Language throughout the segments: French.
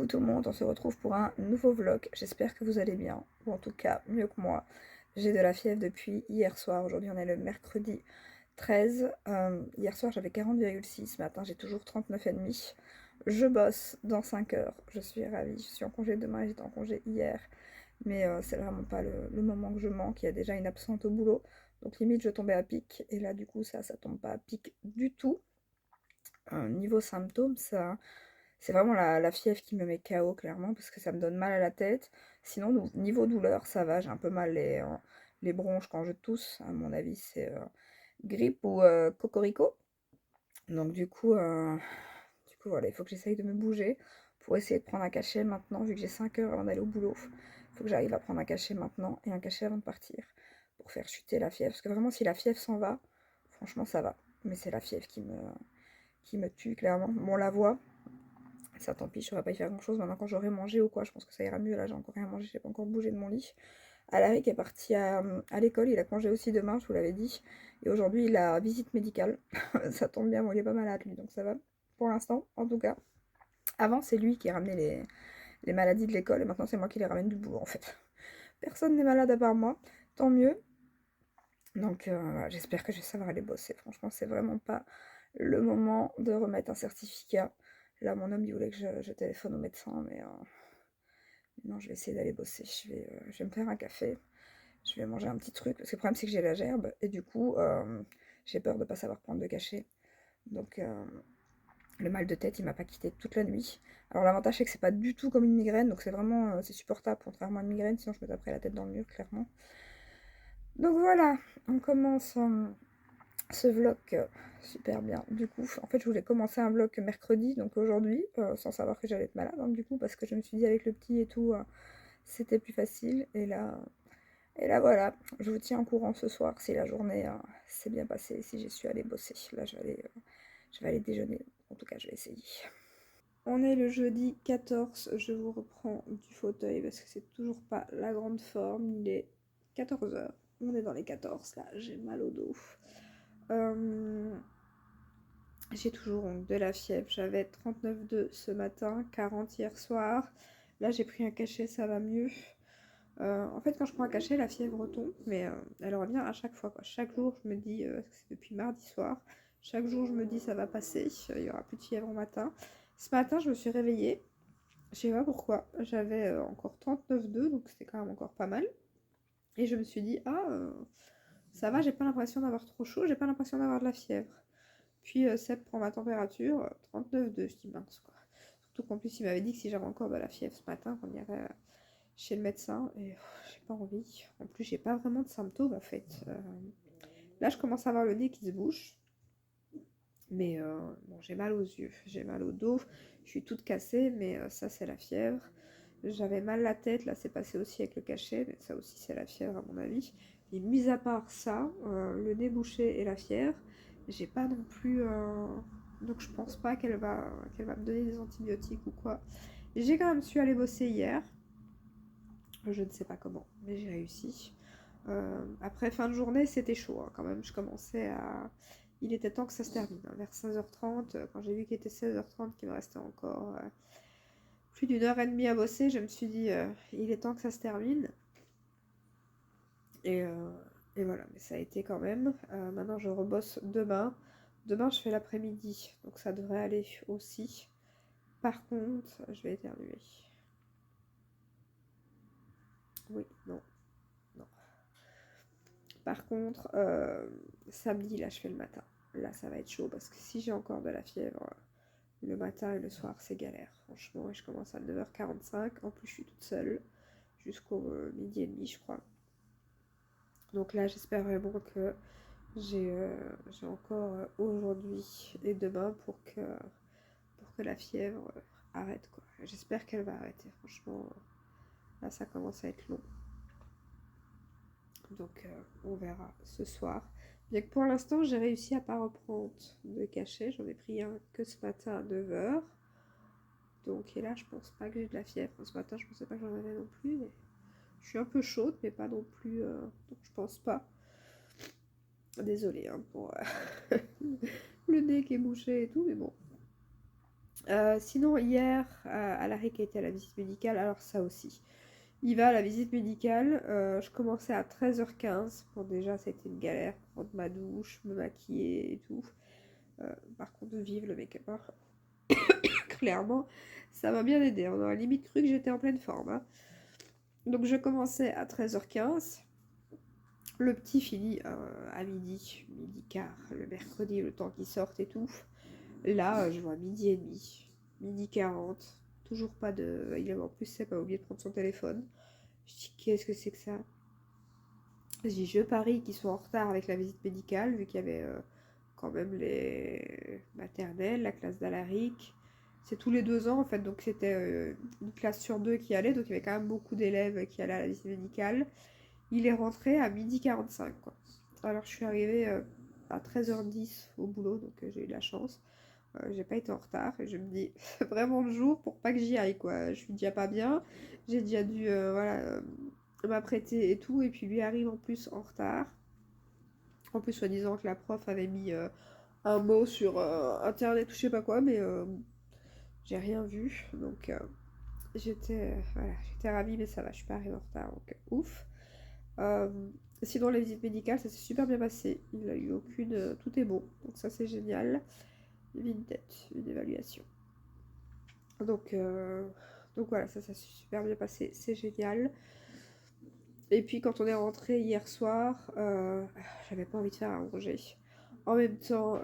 tout le monde, on se retrouve pour un nouveau vlog. J'espère que vous allez bien, ou en tout cas mieux que moi. J'ai de la fièvre depuis hier soir. Aujourd'hui on est le mercredi 13. Hier soir j'avais 40,6. Ce matin j'ai toujours 39,5. Je bosse dans 5 heures. Je suis ravie. Je suis en congé demain et j'étais en congé hier. Mais c'est vraiment pas le moment que je manque. Il y a déjà une absente au boulot. Donc limite je tombais à pic. Et là du coup ça tombe pas à pic du tout. Niveau symptômes, ça... C'est vraiment la fièvre qui me met KO, clairement, parce que ça me donne mal à la tête. Sinon, niveau douleur, ça va. J'ai un peu mal les bronches quand je tousse. À mon avis, c'est grippe ou cocorico. Donc, du coup, voilà, il faut que j'essaye de me bouger pour essayer de prendre un cachet maintenant, vu que j'ai 5 heures avant d'aller au boulot. Il faut que j'arrive à prendre un cachet maintenant et un cachet avant de partir pour faire chuter la fièvre. Parce que vraiment, si la fièvre s'en va, franchement, ça va. Mais c'est la fièvre qui me tue, clairement. Bon, on la voit. Ça, tant pis, je saurais pas y faire grand chose. Maintenant, quand j'aurai mangé ou quoi, je pense que ça ira mieux. Là, j'ai encore rien mangé, j'ai pas encore bougé de mon lit. Alaric est parti à l'école, il a congé aussi demain, je vous l'avais dit. Et aujourd'hui, il a visite médicale. Ça tombe bien, bon, il est pas malade lui, donc ça va. Pour l'instant, en tout cas. Avant, c'est lui qui ramenait les maladies de l'école, et maintenant, c'est moi qui les ramène du boulot, en fait. Personne n'est malade à part moi, tant mieux. Donc, voilà, j'espère que je vais savoir aller bosser. Franchement, c'est vraiment pas le moment de remettre un certificat. Là, mon homme, il voulait que je téléphone au médecin, mais non, je vais essayer d'aller bosser. Je vais me faire un café, je vais manger un petit truc. Parce que le problème, c'est que j'ai la gerbe, et du coup, j'ai peur de pas savoir prendre de cachet. Donc, le mal de tête, il m'a pas quitté toute la nuit. Alors, l'avantage, c'est que c'est pas du tout comme une migraine, donc c'est vraiment c'est supportable, contrairement à une migraine, sinon je me taperais la tête dans le mur, clairement. Donc voilà, on commence ce vlog super bien. Du coup, en fait, je voulais commencer un vlog mercredi, donc aujourd'hui, sans savoir que j'allais être malade, hein, du coup, parce que je me suis dit avec le petit et tout, c'était plus facile. Et là, voilà, je vous tiens au courant ce soir si la journée s'est bien passée, si j'ai su aller bosser. Là, je vais aller déjeuner. En tout cas, je vais essayer. On est le jeudi 14, je vous reprends du fauteuil parce que c'est toujours pas la grande forme. Il est 14 heures. On est dans les 14 là, j'ai mal au dos. J'ai toujours donc, de la fièvre. J'avais 39,2 ce matin, 40 hier soir. Là, j'ai pris un cachet, ça va mieux. En fait, quand je prends un cachet, la fièvre retombe, mais elle revient à chaque fois, quoi. Chaque jour, je me dis, c'est depuis mardi soir, chaque jour, je me dis, ça va passer, il y aura plus de fièvre au matin. Ce matin, je me suis réveillée, je sais pas pourquoi, j'avais encore 39,2, donc c'était quand même encore pas mal. Et je me suis dit, ça va, j'ai pas l'impression d'avoir trop chaud, j'ai pas l'impression d'avoir de la fièvre. Puis Seb prend ma température, 39,2, je dis mince quoi. Surtout qu'en plus, il m'avait dit que si j'avais encore de la fièvre ce matin, qu'on irait chez le médecin, et j'ai pas envie. En plus, j'ai pas vraiment de symptômes en fait. Là, je commence à avoir le nez qui se bouche, mais bon, j'ai mal aux yeux, j'ai mal au dos, je suis toute cassée, mais ça, c'est la fièvre. J'avais mal la tête, là, c'est passé aussi avec le cachet, mais ça aussi, c'est la fièvre à mon avis. Et mis à part ça, le nez bouché et la fièvre, j'ai pas non plus. Donc, je pense pas qu'elle va me donner des antibiotiques ou quoi. J'ai quand même su aller bosser hier. Je ne sais pas comment, mais j'ai réussi. Après fin de journée, c'était chaud hein, quand même. Je commençais à. Il était temps que ça se termine. Hein. Vers 16h30, quand j'ai vu qu'il était 16h30, qu'il me restait encore plus d'une heure et demie à bosser, je me suis dit il est temps que ça se termine. Et, euh, et voilà, mais ça a été quand même. Maintenant, je rebosse demain. Demain, je fais l'après-midi, donc ça devrait aller aussi. Par contre, je vais éternuer. Oui, non, non. Par contre, samedi, là, je fais le matin. Là, ça va être chaud parce que si j'ai encore de la fièvre, le matin et le soir, c'est galère. Franchement, et je commence à 9h45. En plus, je suis toute seule jusqu'au midi et demi, je crois. Donc là, j'espère vraiment que j'ai encore aujourd'hui et demain pour que la fièvre arrête, quoi. J'espère qu'elle va arrêter. Franchement, là, ça commence à être long. Donc on verra ce soir. Bien que pour l'instant j'ai réussi à pas reprendre de cachet. J'en ai pris un que ce matin à 9h. Donc et là je pense pas que j'ai de la fièvre. Ce matin je pensais pas que j'en avais non plus. Mais je suis un peu chaude mais pas non plus. Donc je pense pas. Désolée hein, pour le nez qui est bouché et tout. Mais bon. Sinon, hier, Alaric a été à la visite médicale, alors ça aussi. Il va à la visite médicale, je commençais à 13h15. Bon, déjà, c'était une galère, prendre ma douche, me maquiller et tout. Par contre, vive le make-up, hein. Clairement, ça m'a bien aidé. On aurait limite cru que j'étais en pleine forme, hein. Donc, je commençais à 13h15. Le petit finit à midi quart, le mercredi, le temps qu'il sorte et tout. Là, je vois midi et demi, midi 40. Toujours pas de. Il avait en plus, c'est pas oublié de prendre son téléphone. Je dis, qu'est-ce que c'est que ça? Je dis, je parie qu'ils sont en retard avec la visite médicale, vu qu'il y avait quand même les maternelles, la classe d'Alaric. C'est tous les 2 ans en fait, donc c'était une classe sur deux qui allait, donc il y avait quand même beaucoup d'élèves qui allaient à la visite médicale. Il est rentré à midi 45 quoi. Alors je suis arrivée à 13h10 au boulot, donc j'ai eu de la chance. J'ai pas été en retard et je me dis vraiment le jour pour pas que j'y aille quoi. Je suis déjà pas bien, j'ai déjà dû voilà, m'apprêter et tout, et puis lui arrive en plus en retard. En plus, soi-disant que la prof avait mis un mot sur internet ou je sais pas quoi, mais j'ai rien vu. Donc j'étais ravie, mais ça va, je suis pas arrivée en retard, donc ouf. Euh, Sinon, la visite médicale, ça s'est super bien passé. Il a eu aucune. Tout est bon, donc ça c'est génial. Une tête, une évaluation. Donc, euh, donc voilà, ça s'est super bien passé, c'est génial. Et puis quand on est rentré hier soir, j'avais pas envie de faire à manger. En même temps,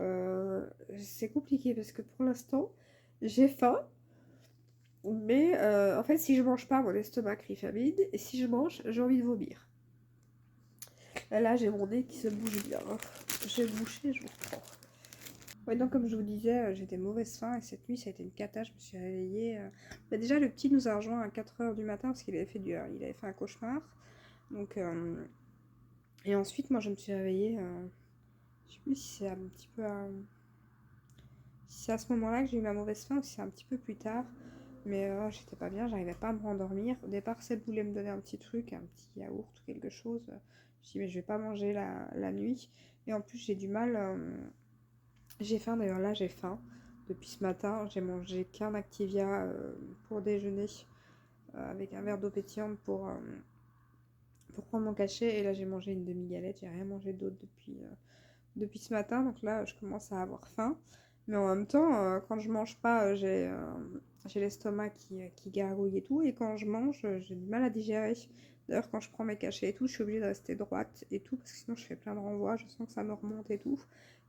c'est compliqué parce que pour l'instant, j'ai faim. Mais en fait, si je mange pas, mon estomac crie famine. Et si je mange, j'ai envie de vomir. Et là, j'ai mon nez qui se bouge bien, hein. Je vais me boucher, je vous reprends. Ouais, donc comme je vous disais, j'étais mauvaise faim et cette nuit, ça a été une cata. Je me suis réveillée. Bah, déjà, le petit nous a rejoint à 4h du matin parce qu'il avait il avait fait un cauchemar. Donc, et ensuite, moi, je me suis réveillée. Je sais plus si c'est un petit peu si c'est à ce moment-là que j'ai eu ma mauvaise faim ou si c'est un petit peu plus tard. Mais j'étais pas bien, j'arrivais pas à me rendormir. Au départ, Seb voulait me donner un petit truc, un petit yaourt ou quelque chose. Je dis, mais je vais pas manger la nuit. Et en plus, j'ai du mal. J'ai faim, d'ailleurs, là, j'ai faim. Depuis ce matin, j'ai mangé qu'un Activia pour déjeuner avec un verre d'eau pétillante pour prendre mon cachet. Et là, j'ai mangé une demi-galette. J'ai rien mangé d'autre depuis ce matin. Donc là, je commence à avoir faim. Mais en même temps, quand je mange pas, j'ai l'estomac qui gargouille et tout. Et quand je mange, j'ai du mal à digérer. D'ailleurs, quand je prends mes cachets et tout, je suis obligée de rester droite et tout. Parce que sinon, je fais plein de renvois. Je sens que ça me remonte et tout.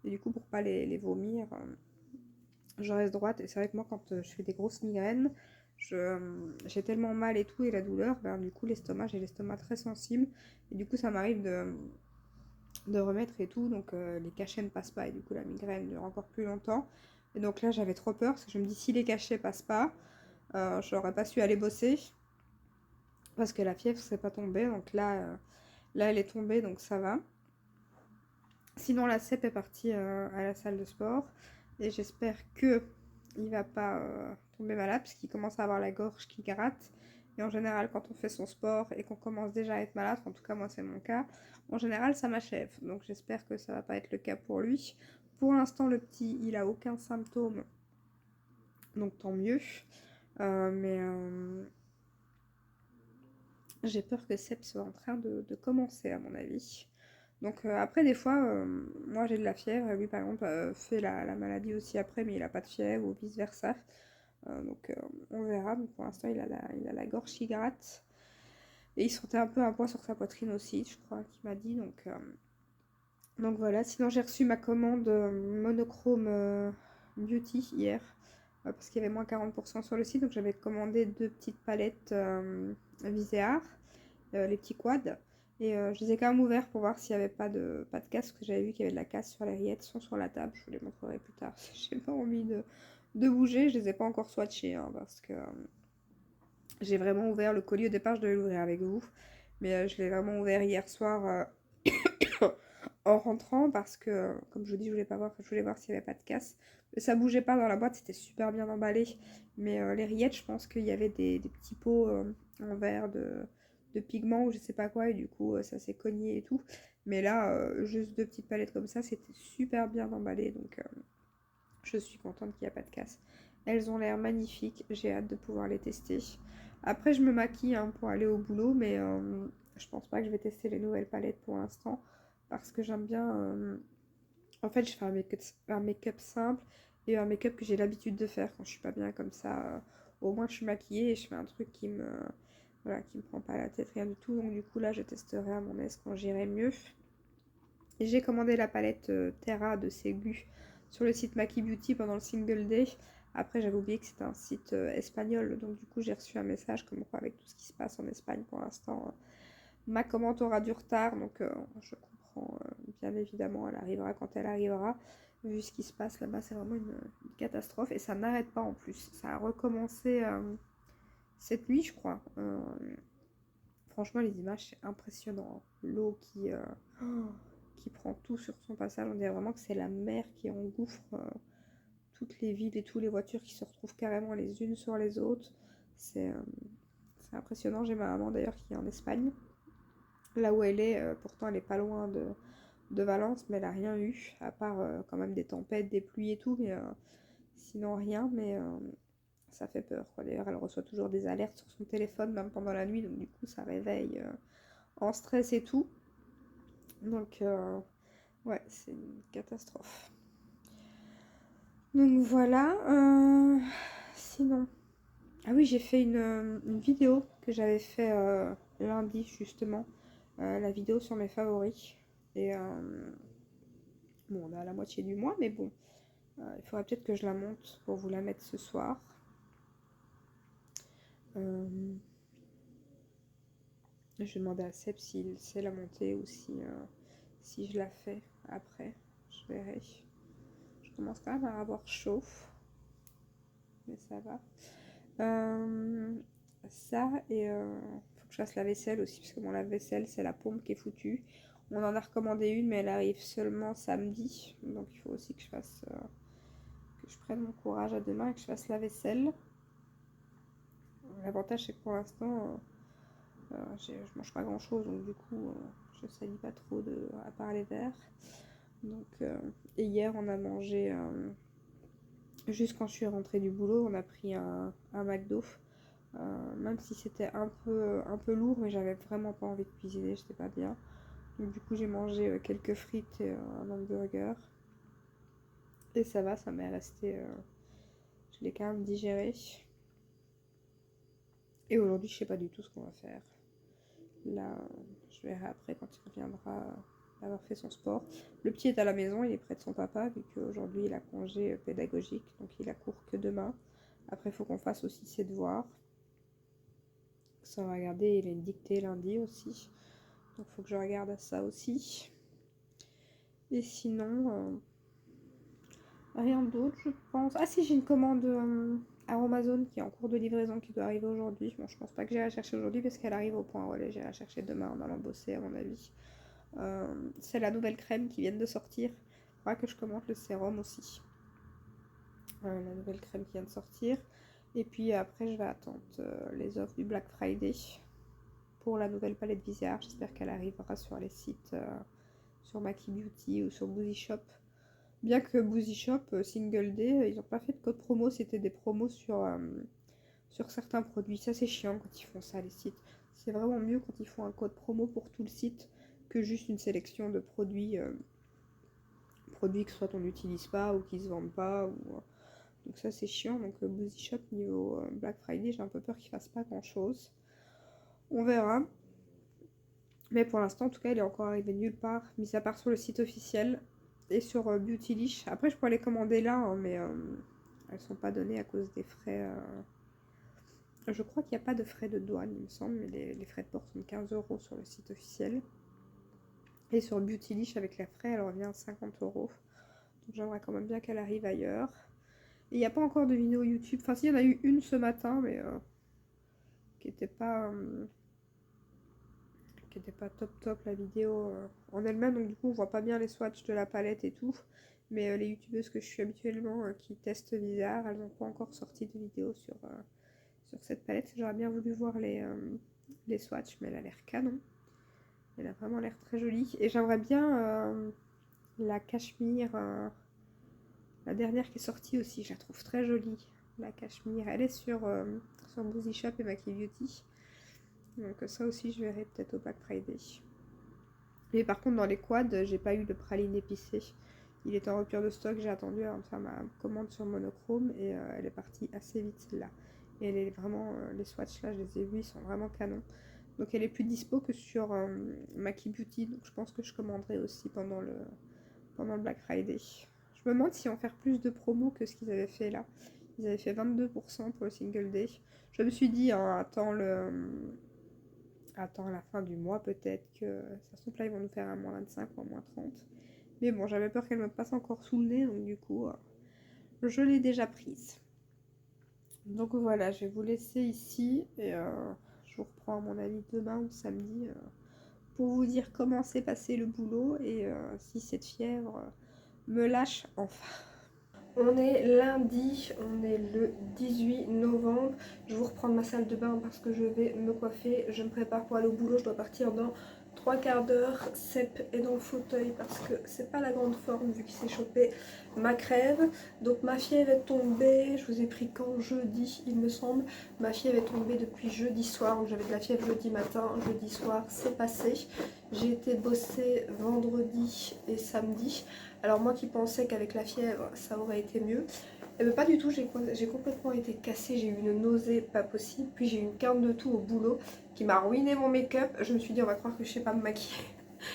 Et du coup, pour pas les vomir, je reste droite. Et c'est vrai que moi, quand je fais des grosses migraines, j'ai tellement mal et tout. Et la douleur, ben, du coup, j'ai l'estomac très sensible. Et du coup, ça m'arrive de remettre et tout, donc les cachets ne passent pas et du coup la migraine dure encore plus longtemps. Et donc là j'avais trop peur parce que je me dis si les cachets passent pas, j'aurais pas su aller bosser parce que la fièvre serait pas tombée. Donc là elle est tombée donc ça va. Sinon la CEP est partie à la salle de sport et j'espère que il va pas tomber malade parce qu'il commence à avoir la gorge qui gratte. Et en général, quand on fait son sport et qu'on commence déjà à être malade, en tout cas moi c'est mon cas, en général ça m'achève. Donc j'espère que ça va pas être le cas pour lui. Pour l'instant le petit il a aucun symptôme, donc tant mieux. Mais j'ai peur que Seb soit en train de commencer à mon avis. Donc après des fois, moi j'ai de la fièvre, et lui par exemple fait la maladie aussi après, mais il a pas de fièvre ou vice versa. Donc on verra. Donc pour l'instant il a la gorge qui gratte. Et il sentait un peu un poids sur sa poitrine aussi, je crois qu'il m'a dit. Donc voilà. Sinon j'ai reçu ma commande monochrome beauty hier. Parce qu'il y avait moins 40% sur le site. Donc j'avais commandé 2 petites palettes Viséart, les petits quads. Et je les ai quand même ouverts pour voir s'il n'y avait pas de casse. Parce que j'avais vu qu'il y avait de la casse sur les rillettes. Sont sur la table. Je vous les montrerai plus tard. J'ai pas envie de bouger. Je les ai pas encore swatchés. Hein, parce que j'ai vraiment ouvert le colis. Au départ, je devais l'ouvrir avec vous. Mais je l'ai vraiment ouvert hier soir en rentrant. Parce que, comme je vous dis, je voulais voir s'il n'y avait pas de casse. Ça bougeait pas dans la boîte. C'était super bien emballé. Mais les rillettes, je pense qu'il y avait des petits pots en verre de pigments ou je sais pas quoi. Et du coup, ça s'est cogné et tout. Mais là, juste 2 petites palettes comme ça, c'était super bien emballé. Donc, je suis contente qu'il n'y a pas de casse. Elles ont l'air magnifiques, j'ai hâte de pouvoir les tester. Après, je me maquille hein, pour aller au boulot, mais je pense pas que je vais tester les nouvelles palettes pour l'instant. Parce que j'aime bien... En fait, je fais un make-up simple et un make-up que j'ai l'habitude de faire quand je suis pas bien comme ça. Au moins, je suis maquillée et je fais un truc voilà, qui me prend pas la tête, rien du tout. Donc du coup, là, je testerai à mon aise quand j'irai mieux. Et j'ai commandé la palette Terra de Segu sur le site Maki Beauty pendant le Single Day. Après, j'avais oublié que c'était un site espagnol, donc du coup, j'ai reçu un message comme quoi, avec tout ce qui se passe en Espagne pour l'instant, ma commande aura du retard, donc je comprends bien évidemment, elle arrivera quand elle arrivera. Vu ce qui se passe là-bas, c'est vraiment une catastrophe et ça n'arrête pas en plus. Ça a recommencé cette nuit, je crois. Franchement, les images, c'est impressionnant. L'eau qui prend tout sur son passage. On dirait vraiment que c'est la mer qui engouffre toutes les villes et toutes les voitures qui se retrouvent carrément les unes sur les autres. C'est impressionnant. J'ai ma maman d'ailleurs qui est en Espagne. Là où elle est, pourtant elle est pas loin de Valence, mais elle a rien eu, à part quand même des tempêtes, des pluies et tout, mais sinon rien, mais ça fait peur, quoi. D'ailleurs, elle reçoit toujours des alertes sur son téléphone, même pendant la nuit, donc du coup, ça réveille en stress et tout. Donc, ouais, c'est une catastrophe. Donc voilà. Sinon. Ah oui, j'ai fait une vidéo que j'avais fait lundi, justement. La vidéo sur mes favoris. Et bon, on est à la moitié du mois, mais bon. Il faudrait peut-être que je la monte pour vous la mettre ce soir. Je vais demander à Seb s'il sait la monter ou si je la fais après. Je verrai. Je commence quand même à avoir chaud. Mais ça va. Ça et faut que je fasse la vaisselle aussi parce que mon lave-vaisselle c'est la pompe qui est foutue. On en a recommandé une mais elle arrive seulement samedi. Donc il faut aussi que que je prenne mon courage à demain et que je fasse la vaisselle. L'avantage c'est que pour l'instant je mange pas grand chose donc du coup je salis pas trop à part les verres. Donc, et hier on a mangé juste quand je suis rentrée du boulot on a pris un McDo. Même si c'était un peu lourd, mais j'avais vraiment pas envie de cuisiner, j'étais pas bien. Donc du coup j'ai mangé quelques frites et un hamburger. Et ça va, ça m'est resté... je l'ai quand même digéré. Et aujourd'hui je sais pas du tout ce qu'on va faire. Là, je verrai après quand il reviendra d'avoir fait son sport. Le petit est à la maison, il est près de son papa, vu qu'aujourd'hui il a congé pédagogique, donc il a cours que demain. Après il faut qu'on fasse aussi ses devoirs. Ça va regarder, il a une dictée lundi aussi. Donc faut que je regarde ça aussi. Et sinon, rien d'autre je pense. Ah si, j'ai une commande à Amazon qui est en cours de livraison qui doit arriver aujourd'hui. Bon, je pense pas que j'irai la chercher aujourd'hui parce qu'elle arrive au point relais. J'irai la chercher demain en allant bosser à mon avis. C'est la nouvelle crème qui vient de sortir. Il faudra que je commande le sérum aussi. La nouvelle crème qui vient de sortir. Et puis après, je vais attendre les offres du Black Friday pour la nouvelle palette Viseart. J'espère qu'elle arrivera sur les sites, sur Maki Beauty ou sur Boozy Shop. Bien que Boozy Shop, Single Day, ils n'ont pas fait de code promo, c'était des promos sur certains produits. Ça c'est chiant quand ils font ça les sites. C'est vraiment mieux quand ils font un code promo pour tout le site que juste une sélection de produits, produits que soit on n'utilise pas ou qui se vendent pas. Donc ça c'est chiant. Donc Boozy Shop niveau Black Friday, j'ai un peu peur qu'ils fassent pas grand chose. On verra. Mais pour l'instant, en tout cas, il est encore arrivé nulle part, mis à part sur le site officiel et sur Beautylish. Après, je pourrais les commander là, hein, mais elles sont pas données à cause des frais. Je crois qu'il n'y a pas de frais de douane, il me semble, mais les frais de port sont de 15 € sur le site officiel. Et sur Beautylish, avec les frais, elle revient à 50 €. Donc j'aimerais quand même bien qu'elle arrive ailleurs. Et il n'y a pas encore de vidéo YouTube. Enfin, si, il y en a eu une ce matin, mais qui n'était pas... qui n'était pas top la vidéo en elle-même, donc du coup on voit pas bien les swatchs de la palette et tout, mais les youtubeuses que je suis habituellement qui testent Viseart, elles n'ont pas encore sorti de vidéo sur cette palette. J'aurais bien voulu voir les swatchs, mais elle a l'air canon, elle a vraiment l'air très jolie, et j'aimerais bien la cachemire, la dernière qui est sortie aussi, je la trouve très jolie, la cachemire. Elle est sur Boozy Shop et Maki Beauty. Donc ça aussi je verrai peut-être au Black Friday. Mais par contre dans les quads, j'ai pas eu de praline épicée. Il est en rupture de stock, j'ai attendu avant de faire ma commande sur Monochrome et elle est partie assez vite celle-là. Et elle est vraiment, les swatchs là, je les ai vus, ils sont vraiment canons. Donc elle est plus dispo que sur Maki Beauty, donc je pense que je commanderai aussi pendant le Black Friday. Je me demande si on faire plus de promos que ce qu'ils avaient fait là. Ils avaient fait 22% pour le single day. Je me suis dit, hein, attends la fin du mois peut-être que ça se trouve là ils vont nous faire un moins 25 ou un moins 30. Mais bon, j'avais peur qu'elle me passe encore sous le nez, donc du coup, je l'ai déjà prise. Donc voilà, je vais vous laisser ici et je vous reprends à mon avis demain ou samedi pour vous dire comment s'est passé le boulot et si cette fièvre me lâche enfin. On est lundi, on est le 18 novembre. Je vous reprends ma salle de bain parce que je vais me coiffer. Je me prépare pour aller au boulot, je dois partir dans 3/4 d'heure. Sep est dans le fauteuil parce que c'est pas la grande forme vu qu'il s'est chopé ma crève. Donc ma fièvre est tombée, je vous ai pris quand jeudi il me semble. Ma fièvre est tombée depuis jeudi soir, donc j'avais de la fièvre jeudi matin, jeudi soir c'est passé. J'ai été bosser vendredi et samedi. Alors moi qui pensais qu'avec la fièvre ça aurait été mieux, et bien pas du tout, j'ai complètement été cassée, j'ai eu une nausée pas possible, puis j'ai eu une quinte de toux au boulot qui m'a ruiné mon make-up. Je me suis dit on va croire que je sais pas me maquiller.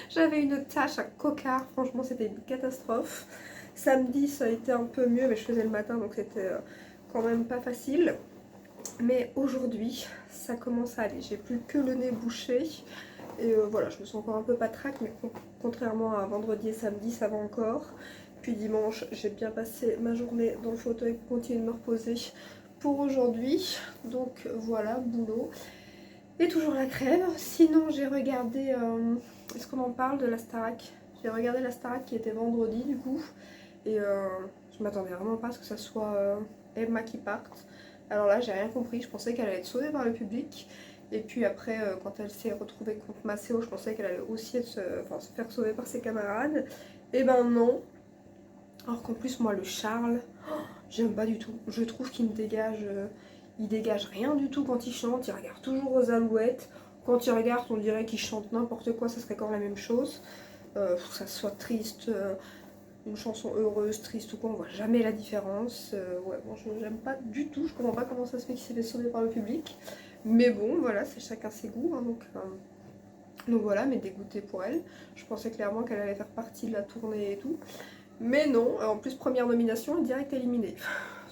J'avais une tache à cocard, franchement c'était une catastrophe. Samedi ça a été un peu mieux mais je faisais le matin donc c'était quand même pas facile. Mais aujourd'hui ça commence à aller, j'ai plus que le nez bouché. Et voilà, je me sens encore un peu patraque, mais contrairement à vendredi et samedi, ça va encore. Puis dimanche, j'ai bien passé ma journée dans le fauteuil pour continuer de me reposer pour aujourd'hui. Donc voilà, boulot. Et toujours la crève. Sinon, j'ai regardé... Est-ce qu'on en parle de la Starac? J'ai regardé la Starac qui était vendredi du coup. Et je m'attendais vraiment pas à ce que ça soit Emma qui parte. Alors là, j'ai rien compris. Je pensais qu'elle allait être sauvée par le public. Et puis après, quand elle s'est retrouvée contre Maceo, je pensais qu'elle allait aussi se faire sauver par ses camarades. Et ben non. Alors qu'en plus, moi, le Charles, j'aime pas du tout. Je trouve qu'il me dégage, il dégage rien du tout quand il chante. Il regarde toujours aux alouettes. Quand il regarde, on dirait qu'il chante n'importe quoi, ça serait quand la même chose. Que ça soit triste, une chanson heureuse, triste ou quoi, on voit jamais la différence. Ouais, bon, j'aime pas du tout. Je comprends pas comment ça se fait qu'il s'est fait sauver par le public. Mais bon, voilà, c'est chacun ses goûts. Hein, donc voilà, mais dégoûtée pour elle. Je pensais clairement qu'elle allait faire partie de la tournée et tout. Mais non, en plus première nomination, direct éliminée.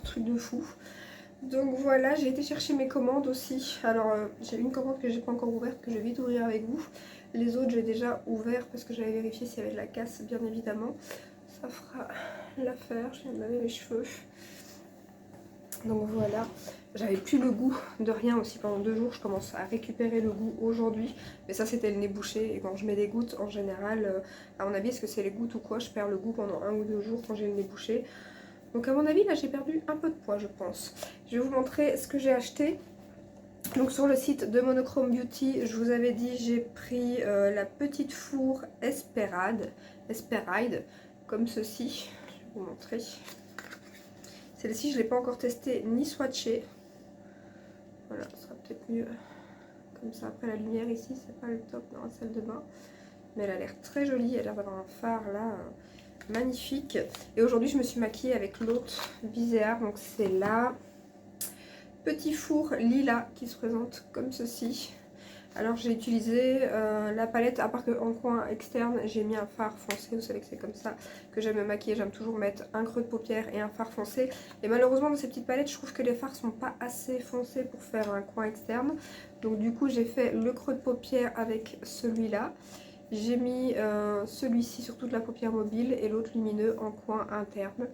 Truc de fou. Donc voilà, j'ai été chercher mes commandes aussi. Alors j'ai une commande que j'ai pas encore ouverte, que je vais vite ouvrir avec vous. Les autres j'ai déjà ouvert parce que j'avais vérifié s'il y avait de la casse, bien évidemment. Ça fera l'affaire, je viens de laver les cheveux. Donc voilà, j'avais plus le goût de rien aussi pendant 2 jours, je commence à récupérer le goût aujourd'hui. Mais ça c'était le nez bouché et quand je mets des gouttes en général, à mon avis est-ce que c'est les gouttes ou quoi, je perds le goût pendant 1 ou 2 jours quand j'ai le nez bouché. Donc à mon avis là j'ai perdu un peu de poids je pense. Je vais vous montrer ce que j'ai acheté. Donc sur le site de Monochrome Beauty, je vous avais dit j'ai pris la petite four Esperade, comme ceci. Je vais vous montrer. Celle-ci, je ne l'ai pas encore testée ni swatchée. Voilà, ce sera peut-être mieux comme ça. Après, la lumière ici, c'est pas le top dans la salle de bain. Mais elle a l'air très jolie. Elle a l'air d'avoir un phare là, magnifique. Et aujourd'hui, je me suis maquillée avec l'autre Viséart. Donc, c'est la petit four lilas qui se présente comme ceci. Alors j'ai utilisé la palette, à part qu'en coin externe j'ai mis un fard foncé, vous savez que c'est comme ça que j'aime me maquiller, j'aime toujours mettre un creux de paupière et un fard foncé. Et malheureusement dans ces petites palettes je trouve que les fards sont pas assez foncés pour faire un coin externe. Donc du coup j'ai fait le creux de paupière avec celui-là. J'ai mis celui-ci sur toute la paupière mobile et l'autre lumineux en coin interne.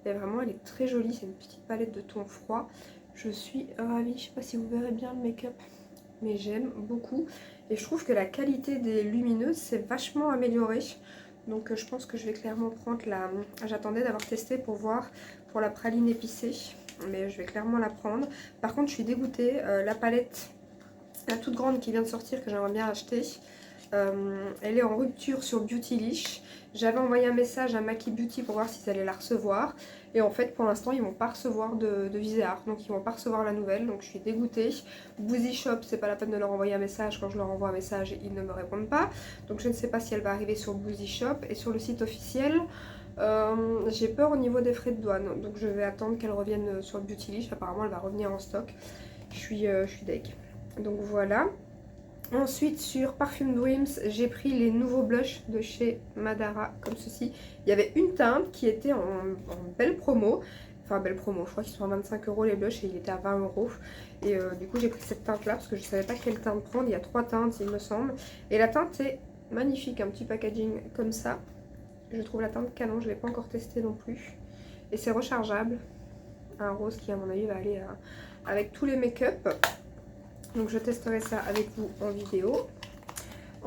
Et vraiment elle est très jolie, c'est une petite palette de ton froid. Je suis ravie, je sais pas si vous verrez bien le make-up, mais j'aime beaucoup et je trouve que la qualité des lumineuses s'est vachement améliorée, donc je pense que je vais clairement prendre la... J'attendais d'avoir testé pour voir pour la praline épicée, mais je vais clairement la prendre. Par contre je suis dégoûtée, la palette, la toute grande qui vient de sortir que j'aimerais bien acheter, Elle est en rupture sur Beautylish. J'avais envoyé un message à Maki Beauty pour voir s'ils allaient la recevoir. Et en fait, pour l'instant, ils vont pas recevoir de Viséart. Donc, ils vont pas recevoir la nouvelle. Donc, je suis dégoûtée. Boozy Shop, c'est pas la peine de leur envoyer un message. Quand je leur envoie un message, ils ne me répondent pas. Donc, je ne sais pas si elle va arriver sur Boozy Shop. Et sur le site officiel, j'ai peur au niveau des frais de douane. Donc, je vais attendre qu'elle revienne sur Beautylish. Apparemment, elle va revenir en stock. Je suis deg. Donc, voilà. Ensuite sur Perfume Dreams, j'ai pris les nouveaux blushs de chez Madara, comme ceci. Il y avait une teinte qui était en belle promo. Enfin belle promo, je crois qu'ils sont à 25 € les blushs et il était à 20 €. Et du coup j'ai pris cette teinte là parce que je ne savais pas quelle teinte prendre. Il y a 3 teintes il me semble. Et la teinte est magnifique, un petit packaging comme ça. Je trouve la teinte canon, je ne l'ai pas encore testée non plus. Et c'est rechargeable. Un rose qui à mon avis va aller avec tous les make-up. Donc je testerai ça avec vous en vidéo.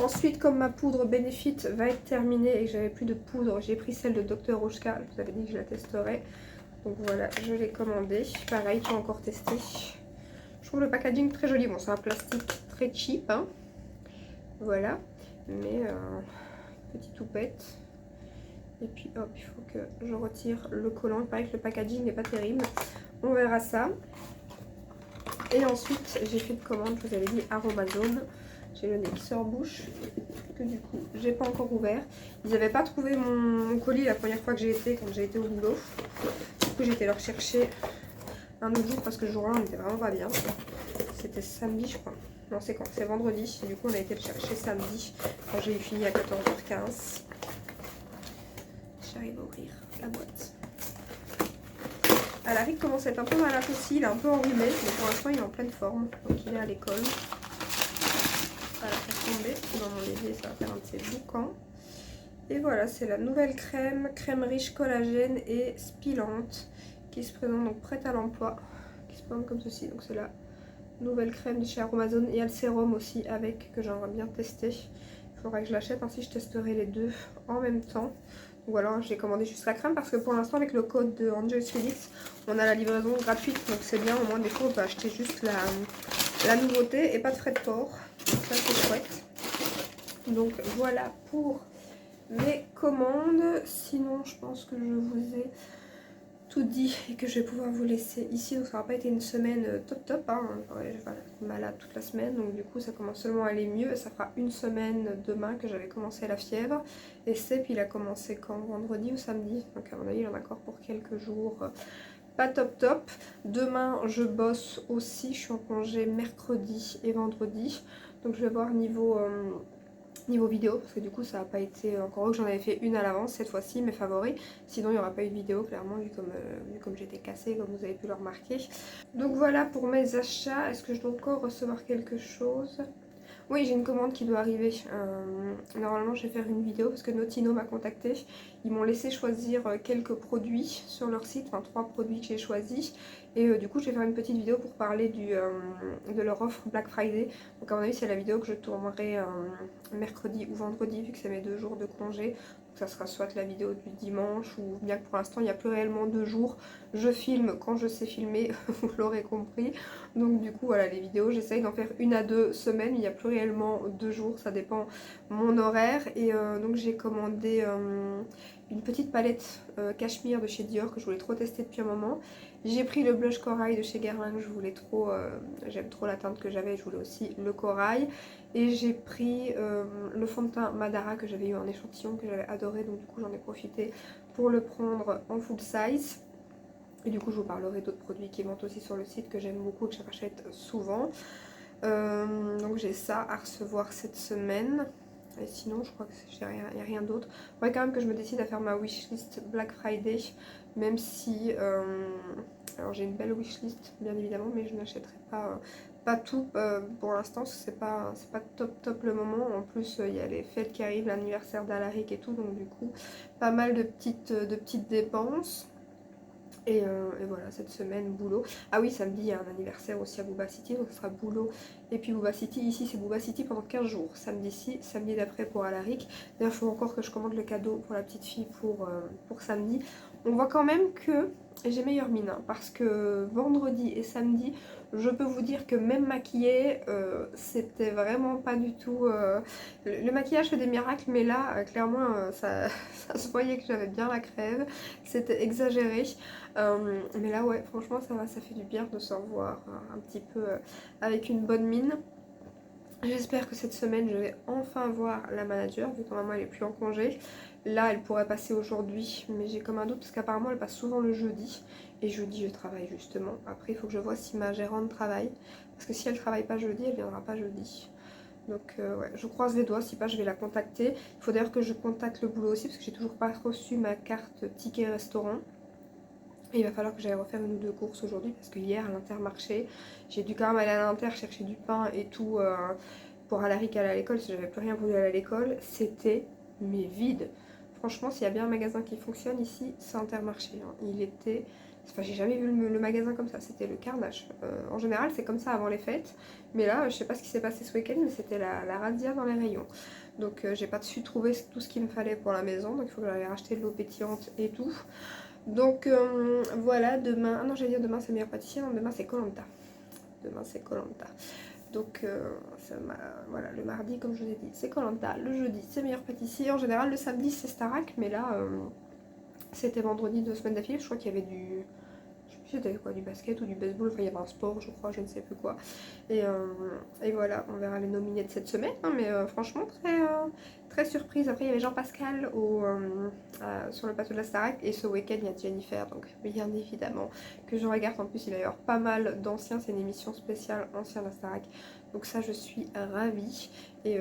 Ensuite, comme ma poudre Benefit va être terminée et que j'avais plus de poudre, j'ai pris celle de Dr. Oshka. Je vous avais dit que je la testerais. Donc voilà, je l'ai commandée. Pareil, pas encore testé. Je trouve le packaging très joli. Bon, c'est un plastique très cheap. Hein. Voilà. Mais petite toupette. Et puis hop, il faut que je retire le collant. Il paraît que le packaging n'est pas terrible. On verra ça. Et ensuite, j'ai fait une commande, je vous avais dit, Aromazone. J'ai le nez qui sort bouche, que du coup, j'ai pas encore ouvert. Ils n'avaient pas trouvé mon colis la première fois que j'ai été, quand j'ai été au boulot. Du coup, j'ai été leur chercher un autre jour parce que ce jour-là, on était vraiment pas bien. C'était samedi, je crois. Non, c'est quand? C'est vendredi. Et du coup, on a été le chercher samedi, quand j'ai fini à 14h15. J'arrive à ouvrir la boîte. Alaric commence à être un peu malade aussi, il est un peu enrhumé, mais pour l'instant il est en pleine forme, donc il est à l'école. Ça va faire tomber dans mon évier, ça va faire un de ses boucans. Et voilà, c'est la nouvelle crème riche collagène et spilante, qui se présente donc prête à l'emploi, qui se présente comme ceci. Donc c'est la nouvelle crème de chez Aromazone. Il y a le sérum aussi avec, que j'aimerais bien tester. Il faudra que je l'achète, ainsi je testerai les deux en même temps. Ou alors j'ai commandé juste la crème parce que pour l'instant avec le code de Angel Felix on a la livraison gratuite, donc c'est bien, au moins des fois on peut acheter juste la nouveauté et pas de frais de port, donc ça c'est chouette. Donc voilà pour mes commandes. Sinon je pense que je vous ai tout dit et que je vais pouvoir vous laisser ici. Donc ça n'aura pas été une semaine top hein. J'aurais malade toute la semaine, donc du coup ça commence seulement à aller mieux. Ça fera une semaine demain que j'avais commencé la fièvre. Et Sep il a commencé quand? Vendredi ou samedi? Donc à mon avis il en a encore pour quelques jours. Pas top. Demain je bosse aussi, je suis en congé mercredi et vendredi. Donc je vais voir niveau vidéo, parce que du coup ça n'a pas été encore heureux que j'en avais fait une à l'avance cette fois-ci, mes favoris. Sinon il n'y aura pas eu de vidéo clairement, vu comme j'étais cassée, comme vous avez pu le remarquer. Donc voilà pour mes achats. Est-ce que je dois encore recevoir quelque chose? Oui, j'ai une commande qui doit arriver. Normalement, je vais faire une vidéo parce que Notino m'a contacté. Ils m'ont laissé choisir quelques produits sur leur site, enfin 3 produits que j'ai choisis. Et du coup, je vais faire une petite vidéo pour parler de leur offre Black Friday. Donc, à mon avis, c'est la vidéo que je tournerai mercredi ou vendredi, vu que c'est mes 2 jours de congé. Donc, ça sera soit la vidéo du dimanche, ou bien que pour l'instant, il n'y a plus réellement 2 jours. Je filme quand je sais filmer, vous l'aurez compris. Donc du coup voilà, les vidéos j'essaye d'en faire 1 à 2 semaines, il n'y a plus réellement 2 jours, ça dépend mon horaire. Et donc j'ai commandé une petite palette cachemire de chez Dior que je voulais trop tester depuis un moment. J'ai pris le blush corail de chez Guerlain, je voulais trop, j'aime trop la teinte que j'avais, je voulais aussi le corail. Et j'ai pris le fond de teint Madara que j'avais eu en échantillon, que j'avais adoré, donc du coup j'en ai profité pour le prendre en full size. Et du coup, je vous parlerai d'autres produits qui vont aussi sur le site que j'aime beaucoup et que je rachète souvent. Donc j'ai ça à recevoir cette semaine. Et sinon, je crois qu'il n'y a rien d'autre. Il faudrait quand même que je me décide à faire ma wishlist Black Friday. Même si... alors j'ai une belle wishlist, bien évidemment, mais je n'achèterai pas tout pour l'instant, parce que c'est pas top le moment. En plus, il y a les fêtes qui arrivent, l'anniversaire d'Alaric et tout. Donc du coup, pas mal de petites dépenses. Et voilà, cette semaine, boulot. Ah oui, samedi, il y a un anniversaire aussi à Booba City, donc ce sera boulot Et puis Booba City, ici c'est Booba City pendant 15 jours. Samedi-ci, samedi d'après pour Alaric. D'ailleurs, il faut encore que je commande le cadeau pour la petite fille pour samedi. On voit quand même que j'ai meilleure mine, hein, parce que vendredi et samedi, je peux vous dire que même maquillée, c'était vraiment pas du tout... Le maquillage fait des miracles, mais là, clairement, ça, ça se voyait que j'avais bien la crève. C'était exagéré. Mais là, ouais, franchement, ça va, ça fait du bien de se revoir un petit peu avec une bonne mine. J'espère que cette semaine, je vais enfin voir la manager, vu que normalement elle est plus en congé. Là, elle pourrait passer aujourd'hui, mais j'ai comme un doute parce qu'apparemment elle passe souvent le jeudi. Et jeudi, je travaille justement. Après, il faut que je vois si ma gérante travaille. Parce que si elle travaille pas jeudi, elle viendra pas jeudi. Donc ouais, je croise les doigts, si pas je vais la contacter. Il faut d'ailleurs que je contacte le boulot aussi parce que j'ai toujours pas reçu ma carte ticket restaurant. Et il va falloir que j'aille refaire une ou deux courses aujourd'hui parce que hier à l'Intermarché, j'ai dû quand même aller à l'Inter chercher du pain et tout pour Alaric aller à l'école, si j'avais plus rien voulu aller à l'école, c'était mais vide. Franchement, s'il y a bien un magasin qui fonctionne ici, c'est Intermarché, hein. Il était... Enfin, j'ai jamais vu le magasin comme ça, c'était le carnage. En général, c'est comme ça avant les fêtes, mais là, je sais pas ce qui s'est passé ce week-end, mais c'était la razzia dans les rayons. Donc, j'ai pas su trouver tout ce qu'il me fallait pour la maison, donc il faut que j'aille racheter de l'eau pétillante et tout. Donc voilà, demain, ah non j'allais dire demain c'est meilleur pâtissier, non demain c'est koh Lanta. Demain c'est koh Lanta. Donc voilà, le mardi comme je vous ai dit c'est koh Lanta, le jeudi c'est meilleur pâtissier, en général le samedi c'est Starac, mais là c'était vendredi 2 semaines d'affilée, je crois qu'il y avait du... Je sais plus c'était quoi, du basket ou du baseball, enfin il y avait un sport je crois, je ne sais plus quoi. Et voilà, on verra les nominés de cette semaine, hein, mais franchement très surprise. Après il y avait Jean-Pascal sur le plateau de la Starac et ce week-end il y a Jennifer, donc bien évidemment que je regarde. En plus il va y avoir pas mal d'anciens, c'est une émission spéciale ancien de la Starac, donc ça je suis ravie. Et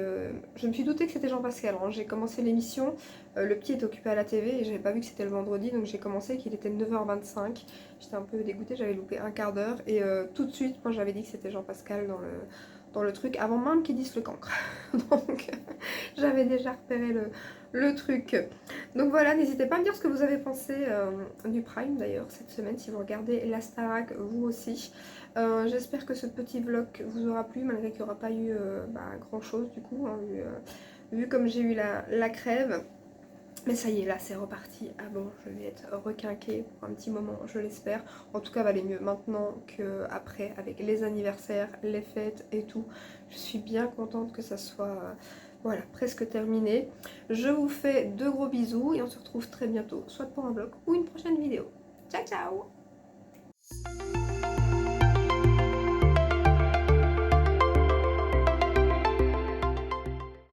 je me suis doutée que c'était Jean-Pascal, hein. J'ai commencé l'émission, le petit est occupé à la TV et j'avais pas vu que c'était le vendredi, donc j'ai commencé qu'il était 9h25. J'étais un peu dégoûtée, j'avais loupé un quart d'heure et tout de suite moi j'avais dit que c'était Jean-Pascal dans le truc avant même qu'ils disent le cancre. Donc j'avais déjà repéré le truc. Donc voilà, n'hésitez pas à me dire ce que vous avez pensé du Prime d'ailleurs cette semaine, si vous regardez la Starac vous aussi. J'espère que ce petit vlog vous aura plu, malgré qu'il n'y aura pas eu grand chose du coup, hein, vu comme j'ai eu la crève. Mais ça y est, là c'est reparti. Ah bon, je vais être requinquée pour un petit moment, je l'espère. En tout cas, va aller mieux maintenant qu'après, avec les anniversaires, les fêtes et tout. Je suis bien contente que ça soit voilà, presque terminé. Je vous fais de gros bisous et on se retrouve très bientôt, soit pour un vlog ou une prochaine vidéo. Ciao ciao!